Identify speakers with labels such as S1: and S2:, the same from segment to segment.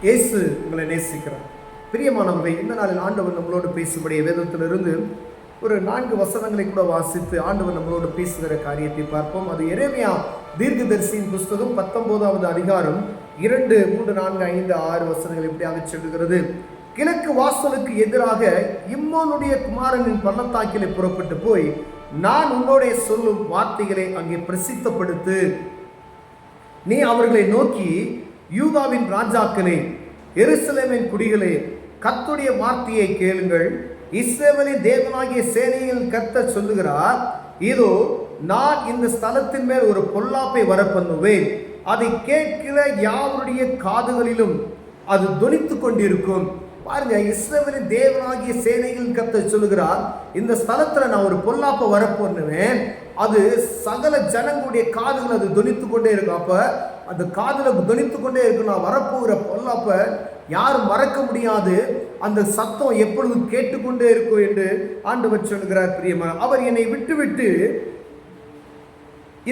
S1: இயேசு உங்களை நேசிக்கிறார். பிரியமானவர்களே, இந்த நாளில் ஆண்டவர் நம்மளோடு பேசும்படிய வேதத்திலிருந்து ஒரு 4 வசனங்களை கூட வாசித்து ஆண்டவர் நம்மளோடு பேசுகிற காரியத்தை பார்ப்போம். அது எரேமியா தீர்க்கதரிசியின் புஸ்தகம் 19வது அதிகாரம் 2, 3, 4, 5, 6 வசனங்கள் இப்படியாக சொல்லுகிறது. கிழக்கு வாசலுக்கு எதிராக இம்மோனுடைய குமாரனின் பள்ளத்தாக்கிலே புறப்பட்டு போய் நான் உன்னோடைய சொல்லும் வார்த்தைகளை அங்கே பிரசித்தப்படுத்து. நீ அவர்களை நோக்கி, யூதாவின் ராஜாக்களே, எருசலேமின் குடிகளே, கர்த்தருடைய வார்த்தையை கேளுங்கள். இஸ்ரவேலின் தேவனாகிய சேனையில் கர்த்தர் சொல்லுகிறார், இதோ நான் இந்த ஸ்தலத்தின் மேல் ஒரு பொல்லாப்பை வரப்பண்ணுவேன். அதை கேட்கிற யாவருடைய காதுகளிலும் அது தொனித்து கொண்டிருக்கும். பாருங்க, இஸ்ரவேலின் தேவனாகிய சேனையில் கர்த்தர் சொல்லுகிறார், இந்த ஸ்தலத்துல நான் ஒரு பொல்லாப்பை வரப்பண்ணுவேன். அது சகல ஜனங்களுடைய காதுகள் அது தொனித்து கொண்டே இருக்கும். அப்ப அந்த காதுல தொனித்து கொண்டே இருக்கும். நான் வரப்போகிற பொல்லாப்ப யாரும் மறக்க முடியாது. அந்த சத்தம் எப்பொழுதும் கேட்டுக்கொண்டே இருக்கும் என்று ஆண்டவர் சொல்கிறார். பிரியமான, அவர் என்னை விட்டுவிட்டு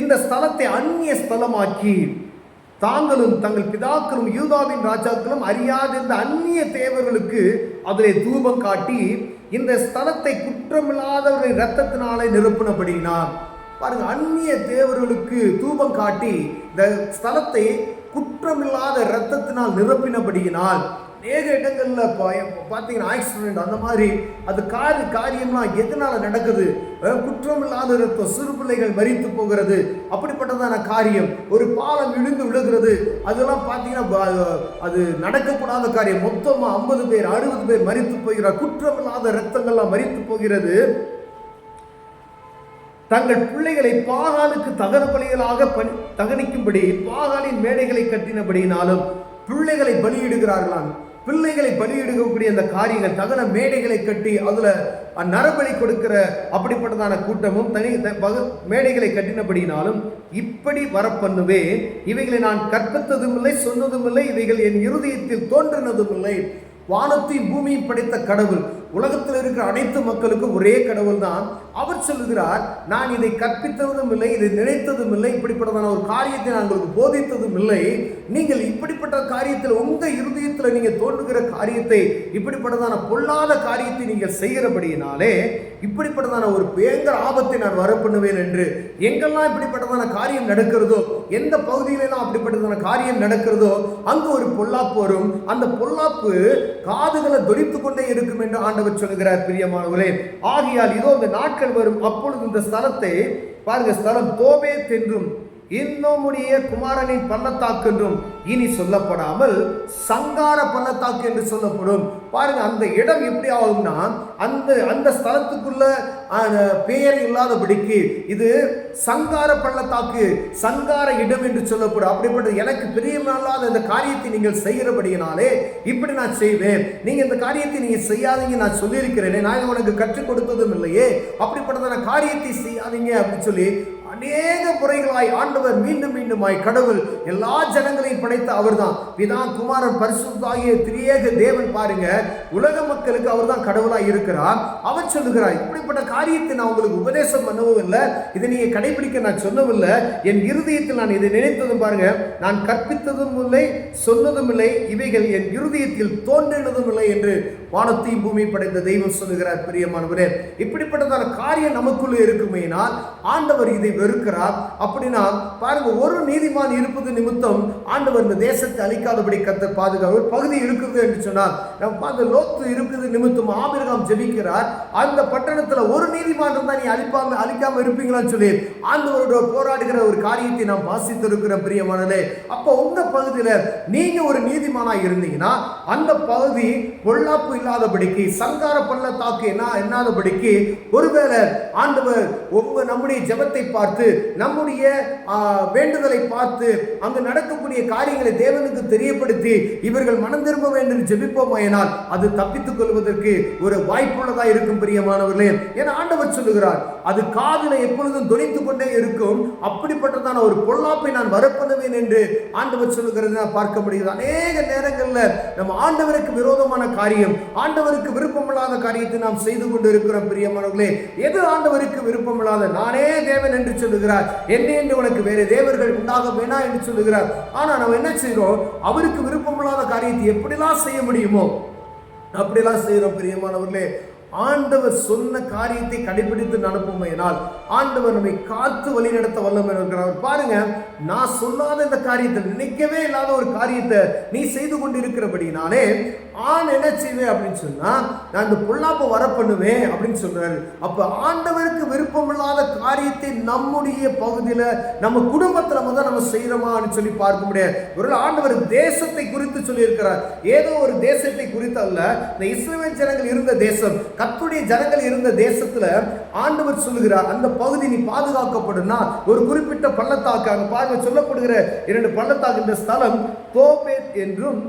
S1: இந்த ஸ்தலத்தை அந்நிய ஸ்தலமாக்கி தாங்களும் தங்கள் பிதாக்களும் யூதாவின் ராஜாக்களும் அறியாதிருந்த அந்நிய தேவர்களுக்கு அதிலே தூபம் காட்டி இந்த ஸ்தலத்தை குற்றமில்லாதவர்களின் இரத்தத்தினாலே நிரப்பினபடினார். பாருங்க, அந்நிய தேவர்களுக்கு தூபம் காட்டி இந்த ஸ்தலத்தை குற்றமில்லாத இரத்தத்தினால் நிரப்பினபடியினால் அநேக இடங்கள்ல பார்த்தீங்கன்னா ஆக்சிடென்ட் அந்த மாதிரி அது காரியம்லாம் எதனால நடக்குது? குற்றமில்லாத இரத்தம், சிறு பிள்ளைகள் மரித்து போகிறது, அப்படிப்பட்டதான காரியம். ஒரு பாலம் இடிந்து விழுகிறது, அதெல்லாம் பார்த்தீங்கன்னா அது நடக்கக்கூடாத காரியம். மொத்தமாக 50 பேர் 60 பேர் மரித்து போகிறார். குற்றமில்லாத இரத்தங்கள்லாம் மரித்து போகிறது. தங்கள் பிள்ளைகளை பாகாலுக்கு தகன பலிகளாக தகனிக்கும்படி பாகாலின் மேடைகளை கட்டினபடினாலும் பிள்ளைகளை பலியிடுகிறார்களாம். பிள்ளைகளை பலியிடக்கூடிய அந்த காரியங்கள், தகன மேடைகளை கட்டி அதுல நரபலி கொடுக்கிற அப்படிப்பட்டதான கூட்டமும் தனி மேடைகளை கட்டினபடினாலும் இப்படி வரப்பண்ணுவேன். இவைகளை நான் கற்பித்ததும் இல்லை, சொன்னதும் இல்லை, இவைகள் என் இருதயத்தில் தோன்றினதும் இல்லை. வானத்தையும் பூமியும் படைத்த கடவுள், உலகத்தில் இருக்கிற அனைத்து மக்களுக்கும் ஒரே கடவுள் தான். அவர் சொல்லுகிறார், நான் இதை கற்பித்ததும் இல்லை, இதை நினைத்ததும் இல்லை, இப்படிப்பட்டதான ஒரு காரியத்தை நான் உங்களுக்கு போதித்ததும் இல்லை. நீங்கள் இப்படிப்பட்ட காரியத்தில் உங்க இருதயத்தில் நீங்க தோன்றுகிற காரியத்தை, இப்படிப்பட்டதான பொல்லாத காரியத்தை நீங்கள் செய்கிறபடியினாலே இப்படிப்பட்டதான ஒரு பயங்கர ஆபத்தை நான் வரப்பண்ணுவேன் என்று. எங்கெல்லாம் இப்படிப்பட்டதான காரியம் நடக்கிறதோ, எந்த பகுதியிலெல்லாம் அப்படிப்பட்டதான காரியம் நடக்கிறதோ அங்கு ஒரு பொல்லாப்பு வரும். அந்த பொல்லாப்பு காதுகளை தொனித்து கொண்டே இருக்கும் என்று ஆண்டவர் சொல்கிறார். பிரியமானவர்களே, ஆகையால் இதோ இந்த நாட்கள் வரும், அப்பொழுது இந்த ஸ்தலத்தை பாருங்க, ஸ்தலம் தோபேத் என்றும் இன்னுமுடைய குமாரனின் பள்ளத்தாக்கு என்றும் இனி சொல்லப்படாமல் சங்கார பள்ளத்தாக்கு என்று சொல்லப்படும். பாருங்க, அந்த இடம் எப்படி ஆகும்னா, அந்த ஸ்தலத்துக்குள்ள பெயர் இல்லாதபடிக்கு இது சங்கார பள்ளத்தாக்கு, சங்கார இடம் என்று சொல்லப்படும். அப்படிப்பட்ட எனக்கு பிரியமில்லாத இந்த காரியத்தை நீங்கள் செய்கிறபடியினாலே இப்படி நான் செய்வேன். நீங்க இந்த காரியத்தை நீங்க செய்யாதீங்க, நான் சொல்லியிருக்கிறேனே, நான் உனக்கு கற்றுக் கொடுத்ததும் இல்லையே, அப்படிப்பட்டதான காரியத்தை செய்யாதீங்க அப்படின்னு சொல்லி அநேக முறைகளாய் ஆண்டவர் மீண்டும் மீண்டுமாய் கடவுள் எல்லா ஜனங்களையும் படைத்த அவர் தான். பிதா, குமாரன், பரிசுத்த ஆகிய திரியேக தேவன். பாருங்க, உலக மக்களுக்கு அவர் தான் கடவுளாய் இருக்கிறார். அவர் சொல்லுகிறார், இப்படிப்பட்ட காரியத்தை நான் உங்களுக்கு உபதேசம் பண்ணவும் இல்லை, இதை நீங்க கடைபிடிக்க நான் சொல்லவில்லை. என் இருதயத்தில் நான் இதை நினைத்ததும் பாருங்க, நான் கற்பித்ததும் இல்லை, சொன்னதும் இல்லை, இவைகள் என் இருதயத்தில் தோன்றினதும் இல்லை என்று வானத்தையும் பூமி படைத்த தெய்வம் சொல்லுகிறார். பிரியமானவரே, இப்படிப்பட்டதான காரியம் நமக்குள்ளே இருக்குமேனால் ஆண்டவர் இதை வெறுக்கிறார். அப்படின்னா பாருங்க, ஒரு நீதிமான் இருப்பது நிமித்தம் ஆண்டவர் இந்த தேசத்தை அழிக்காதபடி கர்த்தர் பாதுகாப்பு பகுதி இருக்குது என்று சொன்னார். அந்த லோத்து இருக்குது நிமித்தம் ஆபிரகாம் ஜெபிக்கிறார். அந்த பட்டணத்துல ஒரு நீதிமான் இருந்தா நீ அழிக்காம இருப்பீங்களான்னு சொல்லி ஆண்டவரோட போராடுகிற ஒரு காரியத்தை நாம் வாசித்து இருக்கிற. பிரியமானதே, அப்போ உங்க பகுதியில நீங்க ஒரு நீதிமானா இருந்தீங்கன்னா அந்த பகுதி பொல்லாப்பு இல்லாதபடிக்கு, சங்கார பள்ளத்தாக்கு என்னாதபடிக்கு, ஒருவேளை ஆண்டவர் நம்முடைய ஜெபத்தை பார்த்து, நம்முடைய வேண்டுதலை பார்த்து, அங்கு நடக்கக்கூடிய காரியங்களை தேவனுக்கு தெரியப்படுத்தி இவர்கள் மனம் திரும்ப வேண்டும் ஜெபிப்போமாயினால் அது தப்பித்துக் கொள்வதற்கு ஒரு வாய்ப்புள்ளதாக இருக்கும். பிரியமானவர்களே, என ஆண்டவர் சொல்லுகிறார், அது காதில் எப்பொழுதும் தொனித்துக் கொண்டே இருக்கும். அப்படிப்பட்டதான ஒரு பொல்லாப்பை நான் வரப்பண்ணுவேன் என்று ஆண்டவர் சொல்லுகிறது பார்க்க முடியுது. அநேக நேரங்களில் நம்ம ஆண்டவருக்கு விரோதமான காரியம், ஆண்டவருக்கு விருப்பமில்லாத காரியத்தை நாம் செய்து கொண்டு இருக்கிறோம். பிரியமானவர்களே, எது ஆண்டவருக்கு விருப்பமில்லாத? நானே தேவன் என்று சொல்லுகிறார், என்னை என்று உனக்கு வேறு தேவர்கள் உண்டாக வேணா என்று சொல்லுகிறார். ஆனா நம்ம என்ன செய்கிறோம்? அவருக்கு விருப்பமில்லாத காரியத்தை எப்படிலாம் செய்ய முடியுமோ அப்படிலாம் செய்கிறோம். பிரியமானவர்களே, ஆண்டவர் சொன்ன காரியத்தை கடைபிடித்து நடப்போமையினால் ஆண்டவர் நம்மை காத்து வழி நடத்த வல்லமை இருக்கிறார். பாருங்க, நான் சொல்லாத இந்த காரியத்தை, நினைக்கவே இல்லாத ஒரு காரியத்தை நீ செய்து கொண்டிருக்கிறபடினாலே என்ன செய்வேன் அப்படின்னு சொன்னா, நான் இந்த பொல்லாப்பை வர பண்ணுவேன் அப்படின்னு சொல்றாரு. அப்ப ஆண்டவருக்கு விருப்பமில்லாத காரியத்தை நம்முடைய பகுதியில நம்ம குடும்பத்துல முதல் நம்ம செய்யறோமான்னு சொல்லி பார்க்க முடியாது. ஒரு ஆண்டவர் தேசத்தை குறித்து சொல்லி இருக்கிறார். ஏதோ ஒரு தேசத்தை குறித்து அல்ல, இந்த இஸ்ரவேல் ஜனங்கள் இருந்த தேசம், கர்த்தருடைய ஜனங்கள் இருந்த தேசத்துல ஆண்டவர் சொல்லுகிறார், அந்த பகுதி நீ பாதுகாக்கப்படும்னா ஒரு குறிப்பிட்ட பள்ளத்தாக்கு, அங்க பாருங்க சொல்லப்படுகிற 2 பள்ளத்தாக்கு, இந்த ஸ்தலம் தோபேத் என்றும்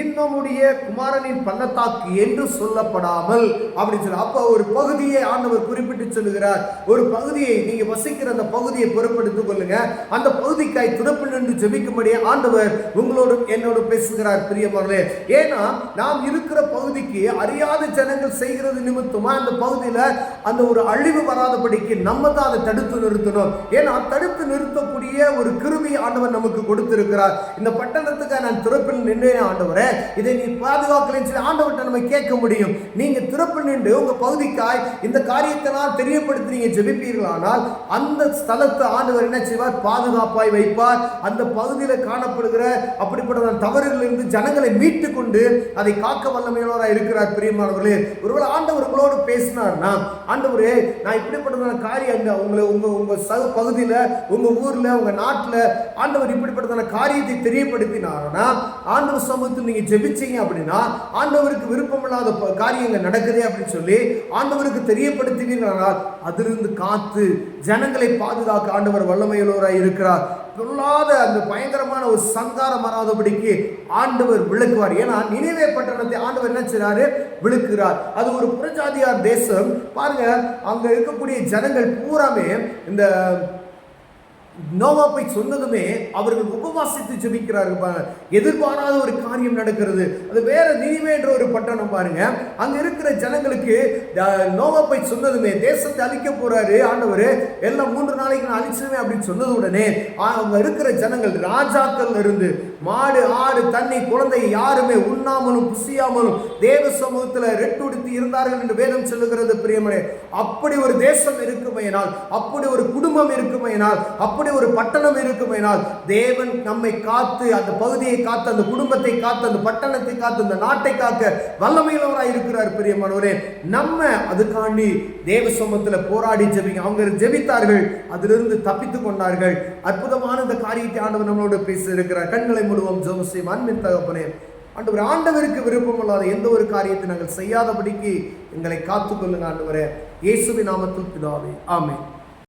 S1: இன்னமுடைய குமாரனின் பள்ளத்தாக்கு என்று சொல்லப்படாமல் அப்படின்னு சொல்லி, அப்ப ஒரு பகுதியை ஆண்டவர் குறிப்பிட்டு சொல்லுகிறார். ஒரு பகுதியை, நீங்க வசிக்கிற அந்த பகுதியை பொறுப்படுத்திக் கொள்ளுங்க, அந்த பகுதிக்காய் துறப்பில் நின்று ஜெபிக்கும்படியே ஆண்டவர் உங்களோடு என்னோடு பேசுகிறார். பிரியமானவர்களே, ஏன்னா நாம் இருக்கிற பகுதிக்கு அறியாத ஜனங்கள் செய்கிறது நிமித்தமா அந்த பகுதியில அந்த ஒரு அழிவு வராதபடிக்கு நம்ம தான் அதை தடுத்து நிறுத்தணும். ஏன்னா தடுத்து நிறுத்தக்கூடிய ஒரு கிருபை ஆண்டவர் நமக்கு கொடுத்திருக்கிறார். இந்த பட்டணத்துக்கு நான் துறப்பில் நின்றேன் ஆண்டவர், இதை நீ பாதுகாக்கலன்னு சொல்லி ஆண்டவர்கிட்ட நம்ம கேட்க முடியும். நீங்க திறப்பு நின்று உங்க பகுதிக்காய் இந்த காரியத்தை நான் தெரியப்படுத்தி நீங்க ஜெபிப்பீர்களானால் அந்த ஸ்தலத்தை ஆண்டவர் என்ன செய்வார்? பாதுகாப்பாய் வைப்பார். அந்த பகுதியில் காணப்படுகிற அப்படிப்பட்ட தவறுகளிலிருந்து ஜனங்களை மீட்டு கொண்டு அதை காக்க வல்லமையுள்ளவராக இருக்கிறார். பிரியமானவர்களே, ஒருவேளை ஆண்டவர் உங்களோடு பேசினார்னா, ஆண்டவரே நான் இப்படிப்பட்ட காரியம் உங்களை உங்க பகுதியில், உங்க ஊர்ல, உங்க நாட்டில் ஆண்டவர் இப்படிப்பட்ட காரியத்தை தெரியப்படுத்தினார்னா, ஆண்டவர் சமூகத்தில் நீங்க ஜெபிச்சீங்க அப்படின்னா ஆண்டவருக்கு விருப்பமில்லாத காரியங்கள் நடக்குது அப்படின்னு சொல்லி ஆண்டவருக்கு தெரியப்படுத்தினீர்களானால் அதிலிருந்து காத்து ஜனங்களை பாதுகாக்க ஆண்டவர் வல்லமையுள்ளவராய் இருக்கிறார். பொல்லாத அந்த பயங்கரமான ஒரு சங்காரம் வராதபடிக்கு ஆண்டவர் விளக்குவார். ஏன்னா நினிவே பட்டணத்தை ஆண்டவர் என்ன செய்றாரு? விளக்குகிறார். அது ஒரு புறஜாதியார் தேசம். பாருங்க, அங்க இருக்கக்கூடிய ஜனங்கள் பூராமே இந்த நோவாப்பை சொன்னதுமே அவர்கள் உபவாசித்து ஜெபிக்கிறார்கள். எதிர்பாராத ஒரு காரியம் நடக்கிறது. அது வேற நினிவே என்ற ஒரு பட்டணம். பாருங்க, அங்க இருக்கிற ஜனங்களுக்கு நோவாப்பை சொன்னதுமே தேசத்தை அழிக்க போறாரு ஆண்டவர், எல்லாம் 3 நாளைக்கு நான் அழிச்சுவேன் அப்படின்னு சொன்னது உடனே அங்க இருக்கிற ஜனங்கள், ராஜாக்கள் இருந்து மாடு ஆடு தண்ணி குழந்தை யாருமே உண்ணாமலும் புசியாமலும் தேவ சமூகத்தில் ரெட்டுடுத்தி இருந்தார்கள் என்று வேதம் சொல்லுகிறது. பிரியமனே, அப்படி ஒரு தேசம் இருக்குமையினால், அப்படி ஒரு குடும்பம் இருக்குமையினால், அப்படி ஒரு பட்டணம் இருக்குமையினால் தேவன் நம்மை காத்து, அந்த பகுதியை காத்து, அந்த குடும்பத்தை காத்து, அந்த பட்டணத்தை காத்து, அந்த நாட்டை காக்க வல்லமையுள்ளவராய் இருக்கிறார். பிரியமானவரே, நம்ம அதுக்காண்டி தேவ சமூகத்தில் போராடி ஜெபிங்க. அவங்க ஜெபித்தார்கள், அதிலிருந்து தப்பித்துக் கொண்டார்கள். அற்புதமான இந்த காரியத்தை ஆண்டவர் நம்மளோடு பேச இருக்கிறார். கண்களை முழுவதும் ஜெபம் செய்யும். அன்பின் தகப்பனே, ஆண்டவருக்கு விருப்பமில்லாத எந்த ஒரு காரியத்தை நாங்கள் செய்யாதபடிக்கு எங்களை காத்துக்கொள்ளுங்க ஆண்டவரே. இயேசுவின் நாமத்தில் பிதாவே, ஆமென்.